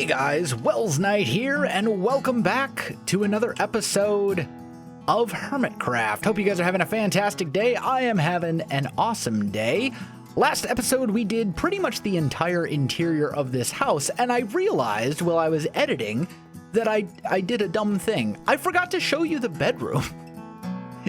Hey guys, Welsknight here, and welcome back to another episode of Hermitcraft. Hope you guys are having a fantastic day. I am having an awesome day. Last episode, we did pretty much the entire interior of this house, and I realized while I was editing that I did a dumb thing. I forgot to show you the bedroom.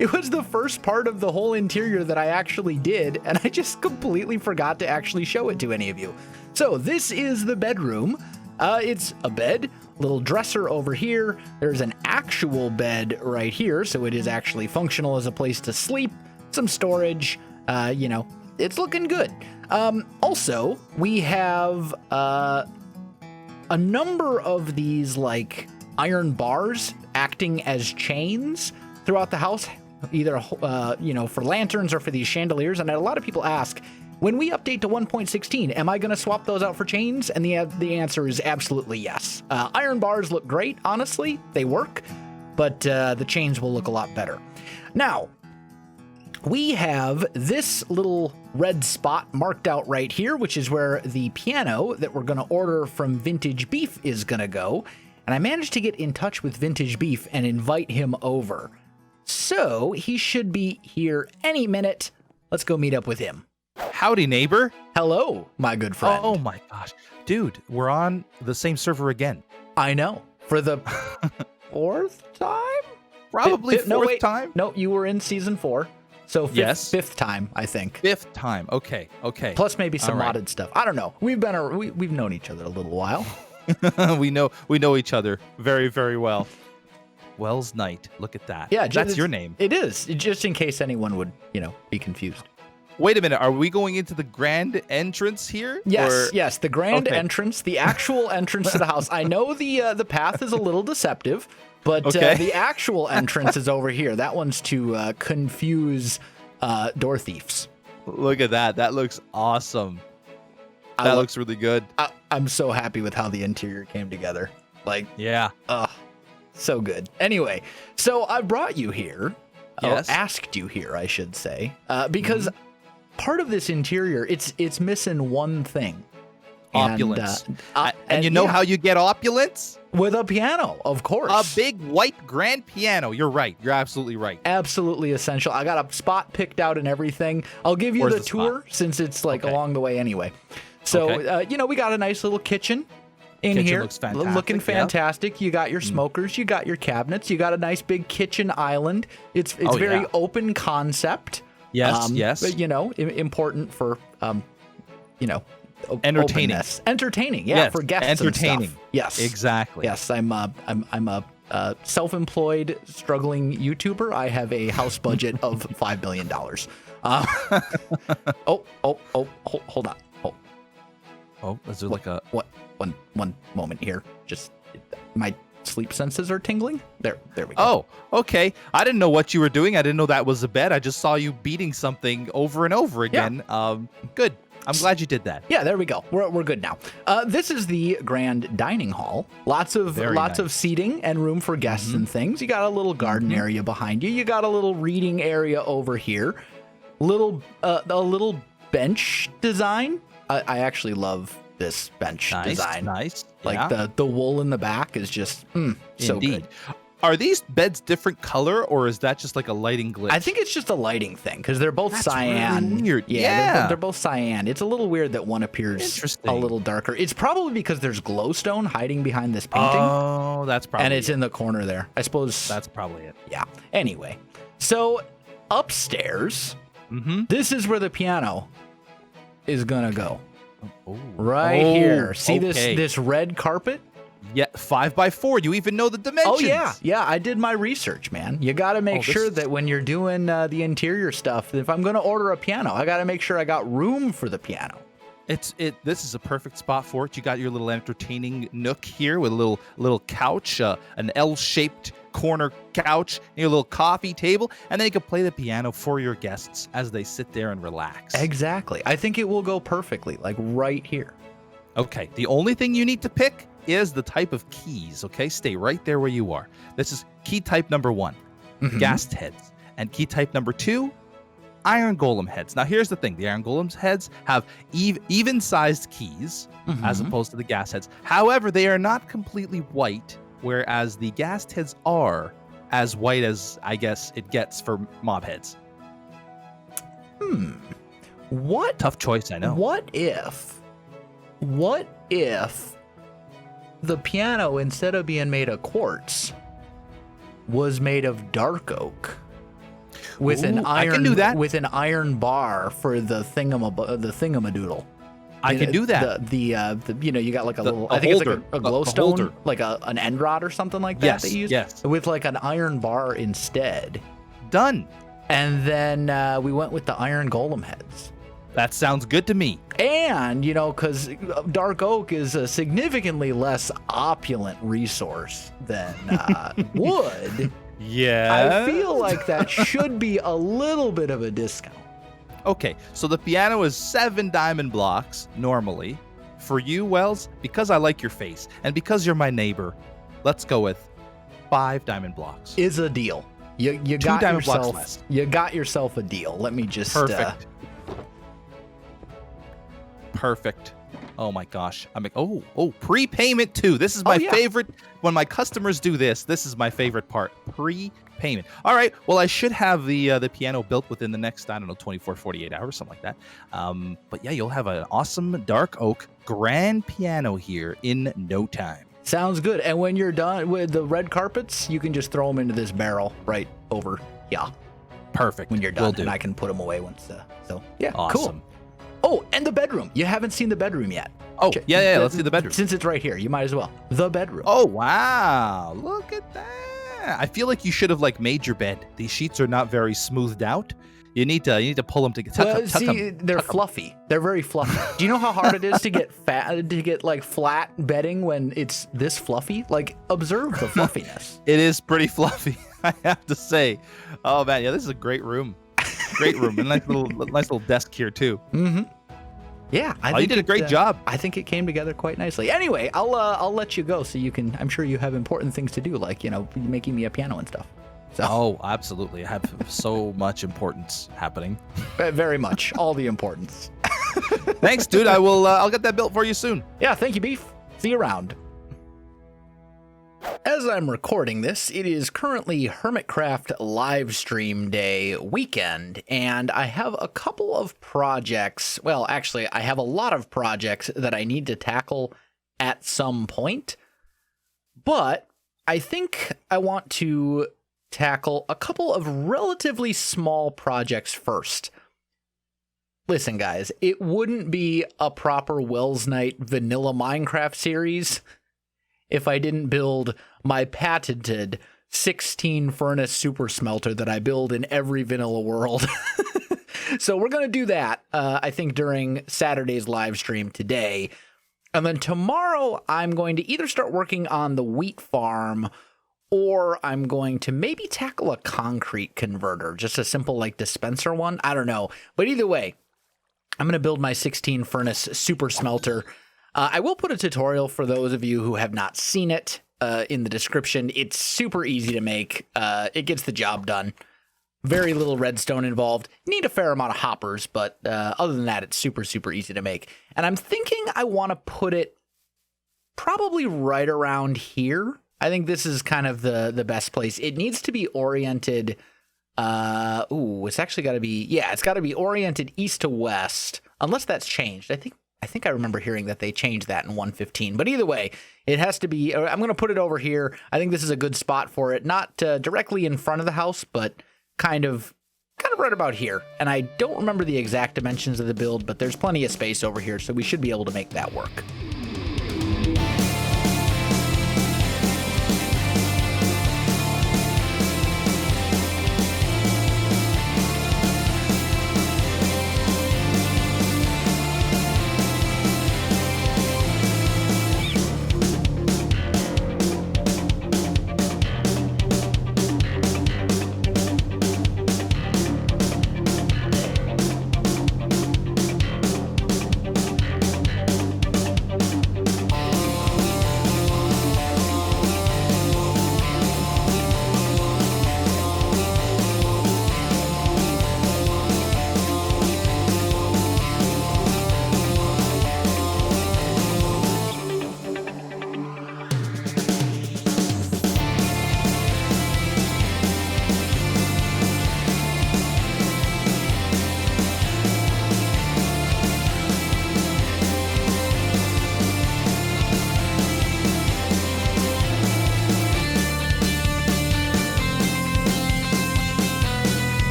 It was the first part of the whole interior that I actually did, and I just completely forgot to actually show it to any of you. So this is the bedroom. It's a bed, little dresser over here. There's an actual bed right here, so it is actually functional as a place to sleep. Some storage, it's looking good. Also, we have a number of these like iron bars acting as chains throughout the house, either for lanterns or for these chandeliers. And a lot of people ask, when we update to 1.16, am I going to swap those out for chains? And the answer is absolutely yes. Iron bars look great, honestly. They work, but the chains will look a lot better. Now, we have this little red spot marked out right here, which is where the piano that we're going to order from Vintage Beef is going to go. And I managed to get in touch with Vintage Beef and invite him over. So he should be here any minute. Let's go meet up with him. Howdy, neighbor. Hello, my good friend. Oh my gosh. Dude, we're on the same server again. I know. For the fourth time? Probably fourth time? No, you were in season 4. So fifth time, I think. Fifth time. Okay. Plus maybe some modded stuff. I don't know. We've known each other a little while. we know each other very, very well. Welsknight. Look at that. Yeah, that's your name. It is, just in case anyone would, be confused. Wait a minute. Are we going into the grand entrance here? Yes, the grand entrance, the actual entrance to the house. I know the path is a little deceptive, but the actual entrance is over here. That one's to confuse door thieves. Look at that. That looks awesome. That looks really good. I'm so happy with how the interior came together. Yeah. So good. Anyway, so I brought you here. Yes. Asked you here, I should say, because part of this interior, it's missing one thing. Opulence. And you know how you get opulence? With a piano, of course. A big white grand piano. You're right. You're absolutely right. Absolutely essential. I got a spot picked out and everything. I'll give you the tour since it's along the way anyway. So, we got a nice little kitchen in here. Looks fantastic. Looking fantastic. Yeah. You got your smokers, you got your cabinets, you got a nice big kitchen island. It's very open concept. Yes, yes. But, important for, entertaining. Openness. Entertaining, yeah, for guests entertaining. And stuff. Yes. Exactly. Yes, I'm a self-employed, struggling YouTuber. I have a house budget of $5 billion. Hold on. Oh, is there One moment here. Just my sleep senses are tingling. There we go. Oh, okay. I didn't know what you were doing. I didn't know that was a bed. I just saw you beating something over and over again. Yeah. Good. I'm glad you did that. Yeah, there we go. We're good now. This is the grand dining hall. Lots of seating and room for guests and things. You got a little garden area behind you. You got a little reading area over here. A little bench design. I actually love this bench design. Nice. The wool in the back is just so good. Are these beds different color, or is that just like a lighting glitch? I think it's just a lighting thing because they're both cyan. Really weird. Yeah. They're both cyan. It's a little weird that one appears a little darker. It's probably because there's glowstone hiding behind this painting. Oh, that's probably and it's in the corner there. I suppose that's probably it. Yeah. Anyway, so upstairs, this is where the piano is gonna go. Here. See this red carpet? Yeah, 5x4. You even know the dimensions. Oh yeah. I did my research, man. You got to make sure that when you're doing the interior stuff, if I'm going to order a piano, I got to make sure I got room for the piano. This is a perfect spot for it. You got your little entertaining nook here with a little couch, an L-shaped corner couch, your little coffee table, and then you can play the piano for your guests as they sit there and relax. Exactly. I think it will go perfectly, like right here. Okay. The only thing you need to pick is the type of keys, okay? Stay right there where you are. This is key type number 1, gas heads. And key type number 2, iron golem heads. Now, here's the thing. The iron golem's heads have even-sized keys as opposed to the ghast heads. However, they are not completely white, whereas the ghast heads are as white as, I guess, it gets for mob heads. What? Tough choice, I know. What if the piano, instead of being made of quartz, was made of dark oak with an iron? I can do that. With an iron bar for the thingamadoodle. I can do that. The you got like a little, I think it's like a glowstone, like an end rod or something like that. Yes, that you use, yes. With like an iron bar instead. Done. And then we went with the iron golem heads. That sounds good to me. And, because dark oak is a significantly less opulent resource than wood. Yeah. I feel like that should be a little bit of a discount. Okay, so the piano is 7 diamond blocks normally. For you, Wells, because I like your face and because you're my neighbor, let's go with 5 diamond blocks. Is a deal. You got diamond blocks yourself. less. You got yourself a deal. Let me just. Perfect. Perfect. Oh my gosh. I'm like, prepayment too. This is my favorite. When my customers do this, this is my favorite part. Prepayment. All right. Well, I should have the piano built within the next, 24, 48 hours, something like that. But yeah, you'll have an awesome dark oak grand piano here in no time. Sounds good. And when you're done with the red carpets, you can just throw them into this barrel right over. Yeah. Perfect. When you're done, and I can put them away once. So yeah, awesome. Cool. Oh, and the bedroom. You haven't seen the bedroom yet. Oh, yeah. Let's see the bedroom. Since it's right here, you might as well. The bedroom. Oh, wow. Look at that. I feel like you should have made your bed. These sheets are not very smoothed out. You need to pull them together. They're fluffy. They're very fluffy. Do you know how hard it is to get flat bedding when it's this fluffy? Observe the fluffiness. It is pretty fluffy, I have to say. Oh man, yeah, this is a great room. Great room. And nice little desk here too. Mm-hmm. Yeah, I think you did a great job. I think it came together quite nicely. Anyway, I'll let you go so you can. I'm sure you have important things to do, like making me a piano and stuff. So. Oh, absolutely. I have so much importance happening. Very much. All the importance. Thanks, dude. I'll get that built for you soon. Yeah, thank you, Beef. See you around. As I'm recording this, it is currently Hermitcraft live stream day weekend, and I have a couple of projects. Well, actually, I have a lot of projects that I need to tackle at some point, but I think I want to tackle a couple of relatively small projects first. Listen, guys, it wouldn't be a proper Welsknight vanilla Minecraft series if I didn't build my patented 16 furnace super smelter that I build in every vanilla world. So we're going to do that, I think, during Saturday's live stream today. And then tomorrow, I'm going to either start working on the wheat farm, or I'm going to maybe tackle a concrete converter, just a simple dispenser one. I don't know. But either way, I'm going to build my 16 furnace super smelter. I will put a tutorial for those of you who have not seen it in the description. It's super easy to make. It gets the job done. Very little redstone involved. Need a fair amount of hoppers, but other than that, it's super, super easy to make. And I'm thinking I want to put it probably right around here. I think this is kind of the best place. It needs to be oriented. It's actually got to be. Yeah, it's got to be oriented east to west, unless that's changed. I think I remember hearing that they changed that in 1.15. But either way, it has to be. I'm going to put it over here. I think this is a good spot for it. Not directly in front of the house, but kind of right about here. And I don't remember the exact dimensions of the build, but there's plenty of space over here, so we should be able to make that work.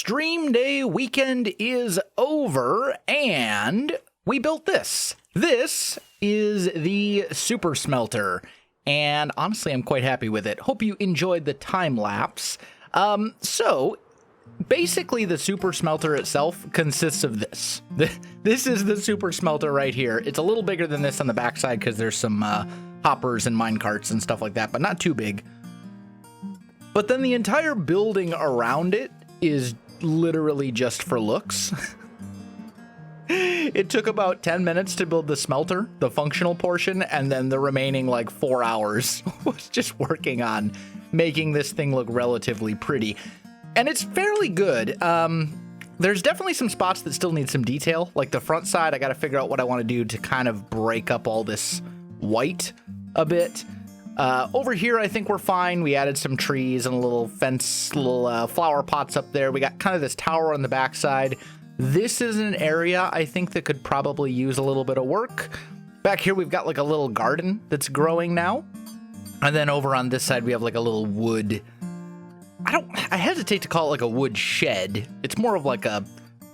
stream day weekend is over, and we built this. This is the Super Smelter, and honestly, I'm quite happy with it. Hope you enjoyed the time lapse. So basically, the Super Smelter itself consists of this. This is the Super Smelter right here. It's a little bigger than this on the backside because there's some hoppers and minecarts and stuff like that, but not too big. But then the entire building around it is literally just for looks. It took about 10 minutes to build the smelter, the functional portion, and then the remaining like 4 hours was just working on making this thing look relatively pretty. And it's fairly good. There's definitely some spots that still need some detail. Like the front side, I got to figure out what I want to do to kind of break up all this white a bit. Over here, I think we're fine. We added some trees and a little fence, little flower pots up there. We got kind of this tower on the backside. This is an area I think that could probably use a little bit of work. Back here, we've got like a little garden that's growing now. And then over on this side, we have like a little wood. I hesitate to call it like a wood shed. It's more of like a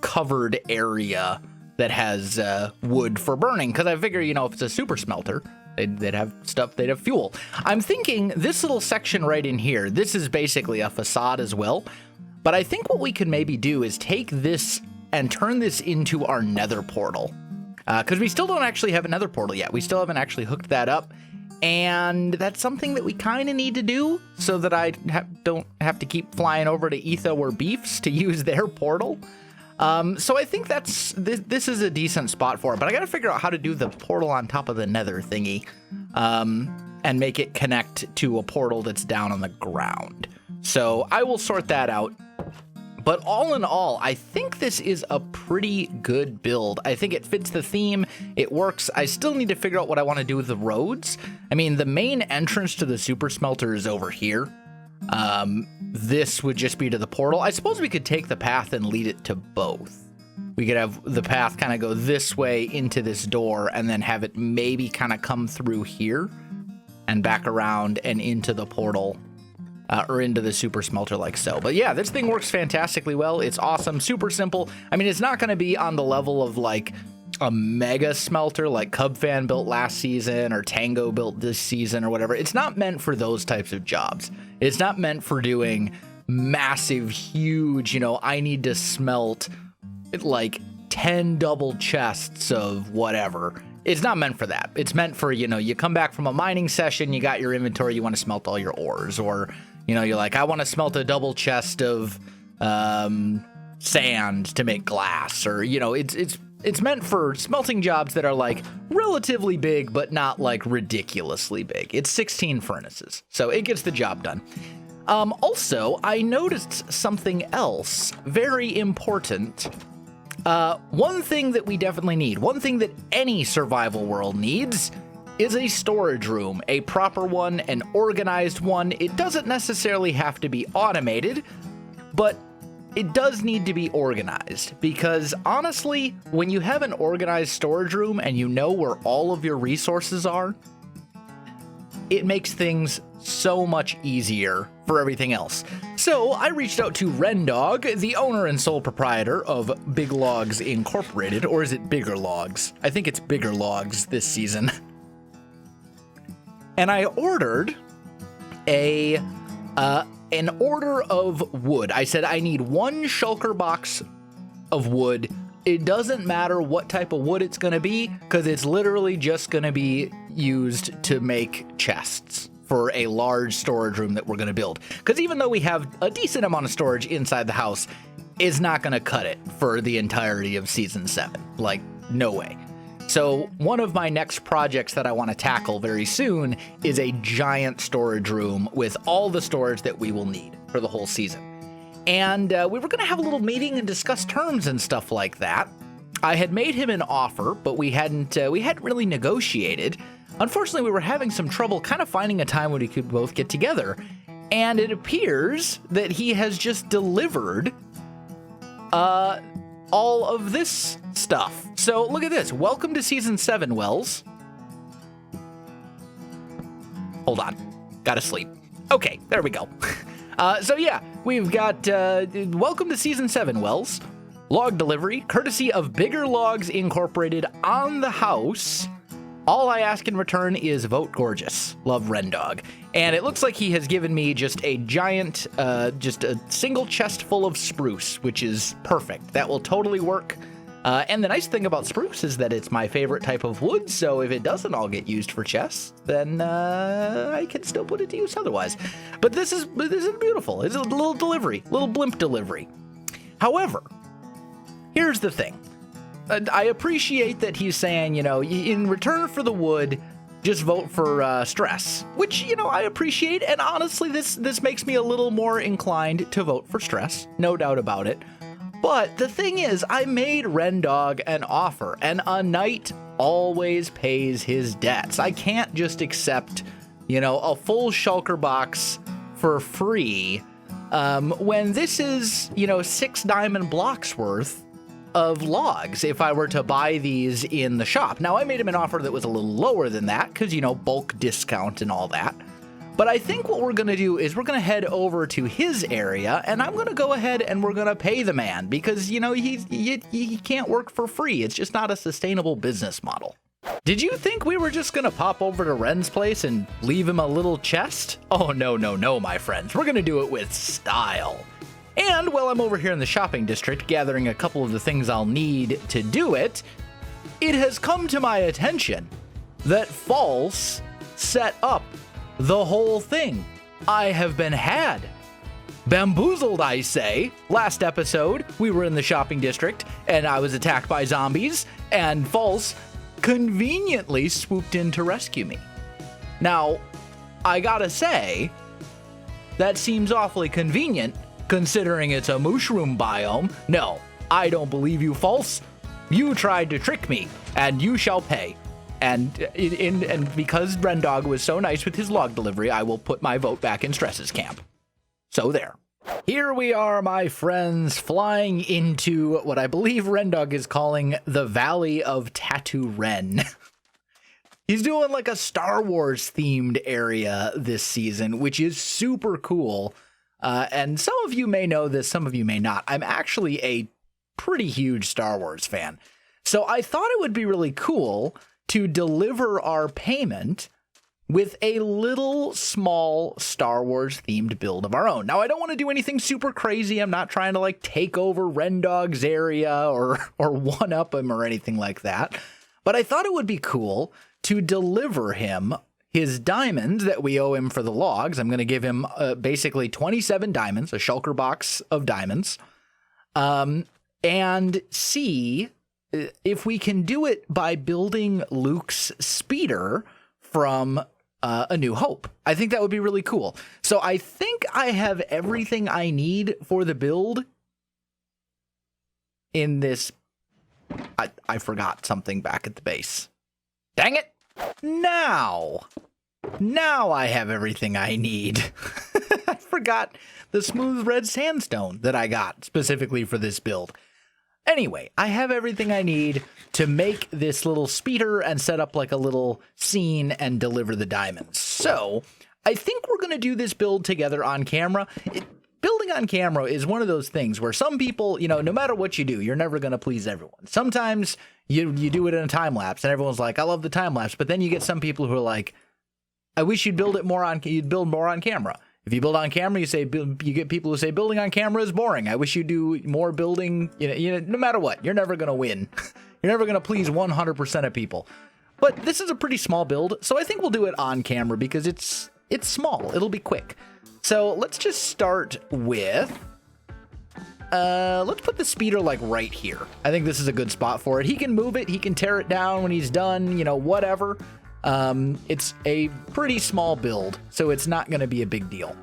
covered area that has wood for burning. Because I figure, you know, if it's a super smelter, they'd have stuff, they'd have fuel. I'm thinking this little section right in here, this is basically a facade as well. But I think what we could maybe do is take this and turn this into our Nether Portal. Because we still don't actually have a Nether Portal yet. We still haven't actually hooked that up. And that's something that we kind of need to do so that I don't have to keep flying over to Etho or Beefs to use their portal. So I think this is a decent spot for it. But I got to figure out how to do the portal on top of the Nether thingy. And make it connect to a portal that's down on the ground. So I will sort that out. But all in all, I think this is a pretty good build. I think it fits the theme. It works. I still need to figure out what I want to do with the roads. I mean, the main entrance to the Super Smelter is over here. This would just be to the portal. I suppose we could take the path and lead it to both. We could have the path kind of go this way into this door and then have it maybe kind of come through here and back around and into the portal. Or into the Super Smelter like so. But yeah, this thing works fantastically well. It's awesome, super simple. I mean, it's not going to be on the level of like a mega smelter like Cubfan built last season or Tango built this season or whatever. It's not meant for those types of jobs. It's not meant for doing massive, huge, you know, I need to smelt like 10 double chests of whatever. It's not meant for that. It's meant for, you know, you come back from a mining session, you got your inventory, you want to smelt all your ores, or, you know, you're like, I want to smelt a double chest of sand to make glass, or, you know, it's meant for smelting jobs that are like relatively big, but not like ridiculously big. It's 16 furnaces, so it gets the job done. Also, I noticed something else very important. One thing that we definitely need, one thing that any survival world needs, is a storage room, a proper one, an organized one. It doesn't necessarily have to be automated, but it does need to be organized, because honestly, when you have an organized storage room and you know where all of your resources are, it makes things so much easier for everything else. So I reached out to Rendog, the owner and sole proprietor of Big Logs Incorporated, or is it Bigger Logs? I think it's Bigger Logs this season. And I ordered an order of wood. I said I need 1 shulker box of wood. It doesn't matter what type of wood it's going to be, because it's literally just going to be used to make chests for a large storage room that we're going to build. Because even though we have a decent amount of storage inside the house, it's not going to cut it for the entirety of Season 7. Like, no way. So one of my next projects that I want to tackle very soon is a giant storage room with all the storage that we will need for the whole season. And we were going to have a little meeting and discuss terms and stuff like that. I had made him an offer, but we hadn't really negotiated. Unfortunately, we were having some trouble kind of finding a time when we could both get together. And it appears that he has just delivered all of this stuff. So look at this. Welcome to Season 7, Wells. Hold on. Gotta sleep. Okay, there we go. So yeah, we've got welcome to Season 7, Wells. Log delivery, courtesy of Bigger Logs Incorporated on the house. All I ask in return is vote gorgeous. Love Rendog. And it looks like he has given me just a giant, just a single chest full of spruce, which is perfect. That will totally work. And the nice thing about spruce is that it's my favorite type of wood, so if it doesn't all get used for chests, then I can still put it to use otherwise. But this is beautiful. It's a little delivery, little blimp delivery. However, here's the thing. I appreciate that he's saying, you know, in return for the wood, just vote for stress, which, you know, I appreciate. And honestly, this makes me a little more inclined to vote for stress. No doubt about it. But the thing is, I made Rendog an offer, and a knight always pays his debts. I can't just accept, you know, a full shulker box for free when this is, you know, 6 diamond blocks worth of logs if I were to buy these in the shop. Now, I made him an offer that was a little lower than that because, you know, bulk discount and all that. But I think what we're going to do is we're going to head over to his area, and I'm going to go ahead and we're going to pay the man because, you know, he can't work for free. It's just not a sustainable business model. Did you think we were just going to pop over to Ren's place and leave him a little chest? Oh, no, my friends. We're going to do it with style. And while I'm over here in the shopping district gathering a couple of the things I'll need to do it, it has come to my attention that False set up the whole thing. I have been had. Bamboozled, I say. Last episode, we were in the shopping district, and I was attacked by zombies, and False conveniently swooped in to rescue me. Now, I gotta say, that seems awfully convenient, considering it's a mushroom biome. No, I don't believe you, False. You tried to trick me, and you shall pay. And because Rendog was so nice with his log delivery, I will put my vote back in Stress's camp. So there. Here we are, my friends, flying into what I believe Rendog is calling the Valley of Tattoo Ren. He's doing like a Star Wars themed area this season, which is super cool. And some of you may know this, some of you may not. I'm actually a pretty huge Star Wars fan. So I thought it would be really cool to deliver our payment with a little small Star Wars themed build of our own. Now, I don't want to do anything super crazy. I'm not trying to like take over Rendog's area or one up him or anything like that. But I thought it would be cool to deliver him his diamonds that we owe him for the logs. I'm going to give him basically 27 diamonds, a shulker box of diamonds, and see if we can do it by building Luke's speeder from A New Hope. I think that would be really cool. So I think I have everything I need for the build in this. I forgot something back at the base. Dang it. Now I have everything I need. I forgot the smooth red sandstone that I got specifically for this build. Anyway, I have everything I need to make this little speeder and set up like a little scene and deliver the diamonds. So I think we're going to do this build together on camera. Building on camera is one of those things where some people, you know, no matter what you do, you're never going to please everyone. Sometimes you do it in a time lapse and everyone's like, I love the time lapse. But then you get some people who are like, I wish you'd build more on camera. If you build on camera, you get people who say building on camera is boring. I wish you do more building. You know, no matter what, you're never going to win. You're never going to please 100% of people. But this is a pretty small build, so I think we'll do it on camera because it's small. It'll be quick. So let's just start with, let's put the speeder like right here. I think this is a good spot for it. He can move it. He can tear it down when he's done, you know, whatever. It's a pretty small build, so it's not going to be a big deal.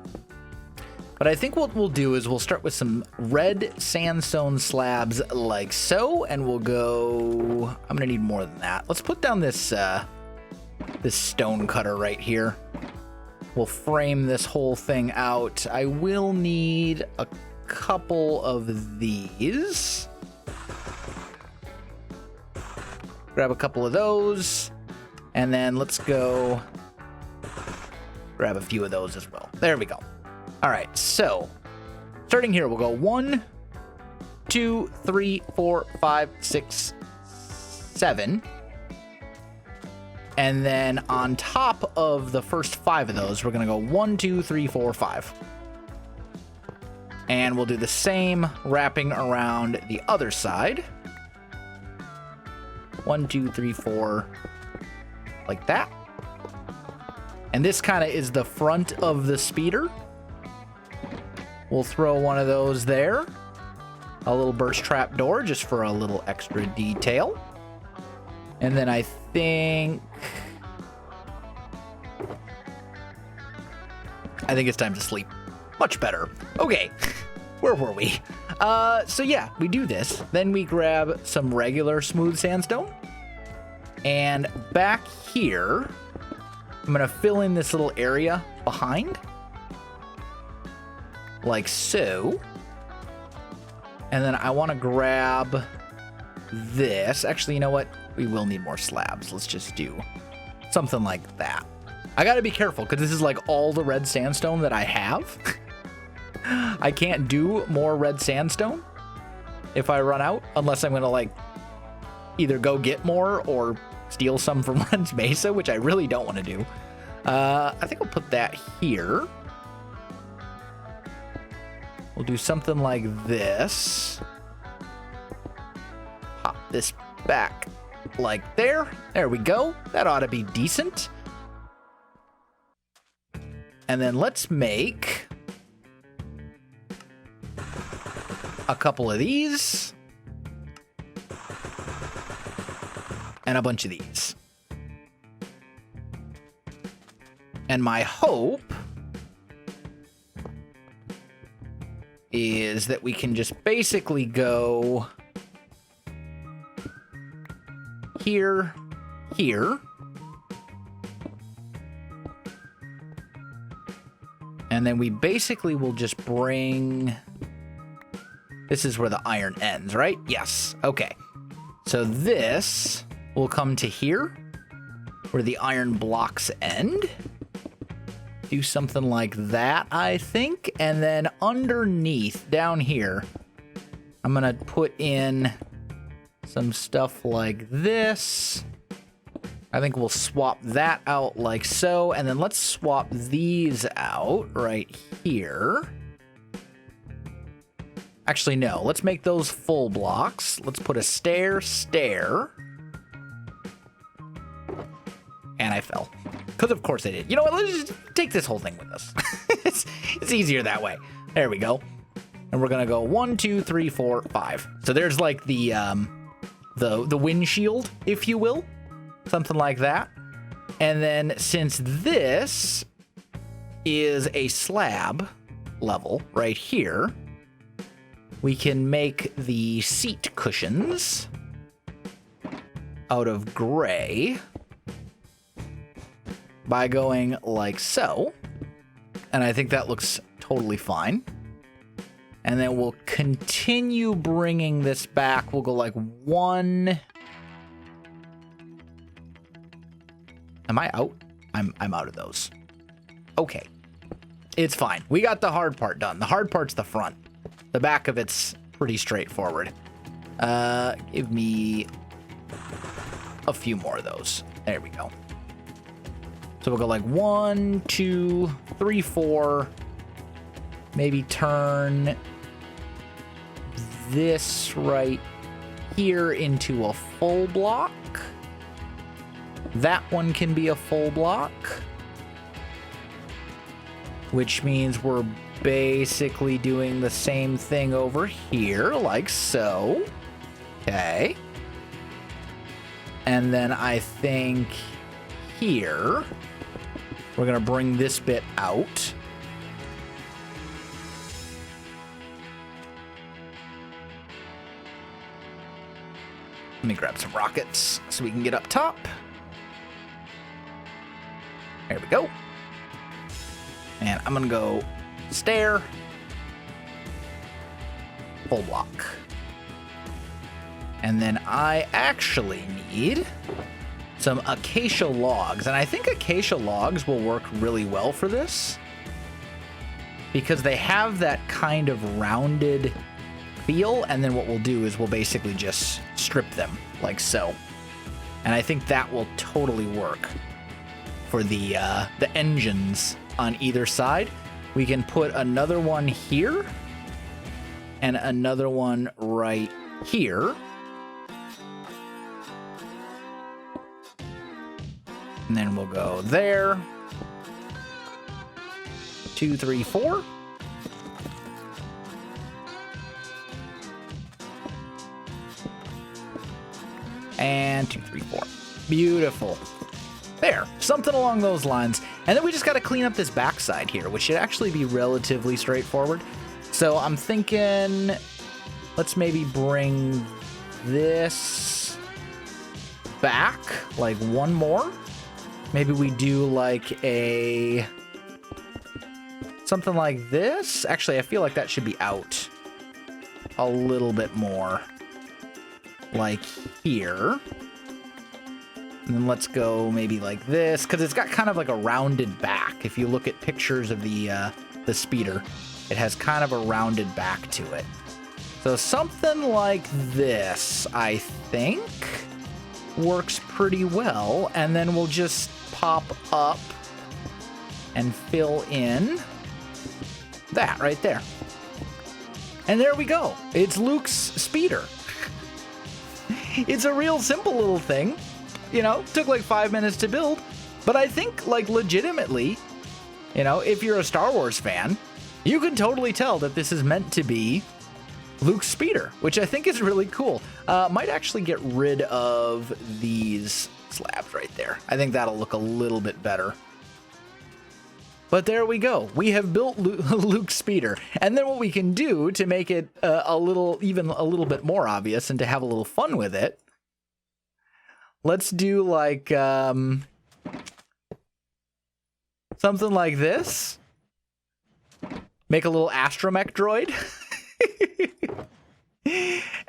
But I think what we'll do is we'll start with some red sandstone slabs like so, and we'll go, I'm going to need more than that. Let's put down this stone cutter right here. We'll frame this whole thing out. I will need a couple of these. Grab a couple of those. And then let's go grab a few of those as well. There we go. All right, so starting here, we'll go 1, 2, 3, 4, 5, 6, 7. And then on top of the first 5 of those, we're going to go 1, 2, 3, 4, 5. And we'll do the same wrapping around the other side. 1, 2, 3, 4, like that. And this kind of is the front of the speeder. We'll throw one of those there. A little burst trap door just for a little extra detail. And then I think it's time to sleep. Much better. Okay, where were we? So yeah, we do this. Then we grab some regular smooth sandstone. And back here, I'm gonna fill in this little area behind. Like so. And then I wanna grab this. Actually, you know what? We will need more slabs. Let's just do something like that. I gotta be careful because this is like all the red sandstone that I have. I can't do more red sandstone if I run out, unless I'm gonna like either go get more or steal some from Ren's Mesa, which I really don't want to do. I think I'll put that here. We'll do something like this. Pop this back like there. There we go. That ought to be decent. And then let's make a couple of these and a bunch of these. And my hope is that we can just basically go here, here. And then we basically will just bring... This is where the iron ends, right? Yes. Okay. So this will come to here, where the iron blocks end. Do something like that, I think. And then underneath, down here, I'm going to put in some stuff like this. I think we'll swap that out like so. And then let's swap these out right here. Actually, no. Let's make those full blocks. Let's put a stair. And I fell. Because of course I did. You know what? Let's just take this whole thing with us. it's easier that way. There we go. And we're going to go 1, 2, 3, 4, 5. So there's like the windshield, if you will. Something like that. And then since this is a slab level right here, we can make the seat cushions out of gray by going like so. And I think that looks totally fine. And then we'll continue bringing this back. We'll go like 1. Am I out? I'm out of those. Okay. It's fine. We got the hard part done. The hard part's the front. The back of it's pretty straightforward. Give me a few more of those. There we go. So we'll go like 1, 2, 3, 4. Maybe turn this right here into a full block. That one can be a full block, which means we're basically doing the same thing over here, like so. Okay. And then I think here, we're going to bring this bit out. Let me grab some rockets so we can get up top. There we go. And I'm going to go stair, full block. And then I actually need some Acacia Logs. And I think Acacia Logs will work really well for this. because they have that kind of rounded feel, and then what we'll do is we'll basically just strip them like so. And I think that will totally work for the engines on either side. We can put another one here and another one right here. And then we'll go there. 2, 3, 4. And 2, 3, 4. Beautiful. There, something along those lines. And then we just got to clean up this backside here, which should actually be relatively straightforward. So I'm thinking, let's maybe bring this back, like one more. Maybe we do like something like this. Actually, I feel like that should be out a little bit more, like here. And then let's go maybe like this, because it's got kind of like a rounded back. If you look at pictures of the speeder, it has kind of a rounded back to it. So something like this, I think, works pretty well. And then we'll just pop up and fill in that right there. And there we go. It's Luke's speeder. It's a real simple little thing. You know, took like 5 minutes to build, but I think like legitimately, you know, if you're a Star Wars fan, you can totally tell that this is meant to be Luke's speeder, which I think is really cool. Might actually get rid of these slabs right there. I think that'll look a little bit better. But there we go. We have built Luke's speeder. And then what we can do to make it even a little bit more obvious and to have a little fun with it, let's do like something like this. Make a little astromech droid.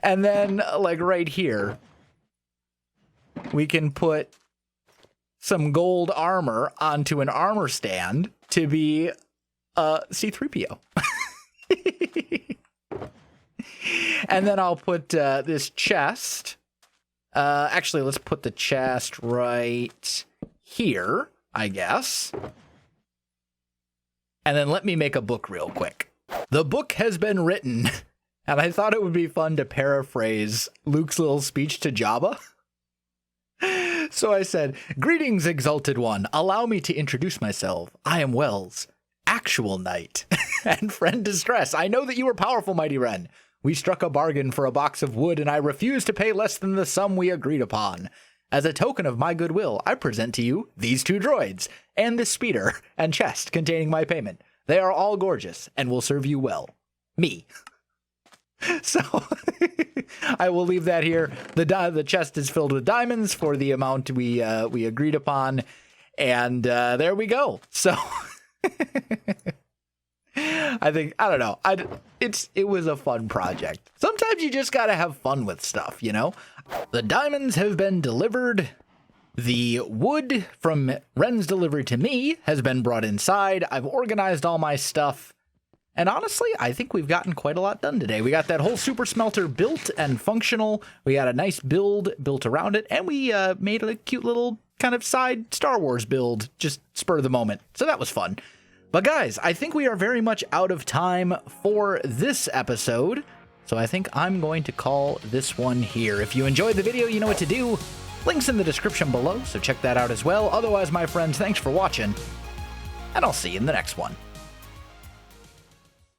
And then like right here, we can put some gold armor onto an armor stand to be C-3PO. And then I'll put this chest. Actually, let's put the chest right here, I guess. And then let me make a book real quick. The book has been written, and I thought it would be fun to paraphrase Luke's little speech to Jabba. So I said, "Greetings, exalted one. Allow me to introduce myself. I am Wells, actual knight, and friend distress. I know that you are powerful, mighty Wren. We struck a bargain for a box of wood, and I refuse to pay less than the sum we agreed upon. As a token of my goodwill, I present to you these 2 droids, and this speeder and chest containing my payment. They are all gorgeous, and will serve you well. Me." So I will leave that here. The chest is filled with diamonds for the amount we agreed upon, and there we go. So I don't know. It was a fun project. Sometimes you just gotta have fun with stuff, you know? The diamonds have been delivered. The wood from Wren's delivery to me has been brought inside. I've organized all my stuff. And honestly, I think we've gotten quite a lot done today. We got that whole super smelter built and functional. We got a nice build built around it. And we made a cute little kind of side Star Wars build, just spur of the moment. So that was fun. But guys, I think we are very much out of time for this episode. So I think I'm going to call this one here. If you enjoyed the video, you know what to do. Links in the description below, so check that out as well. Otherwise, my friends, thanks for watching, and I'll see you in the next one.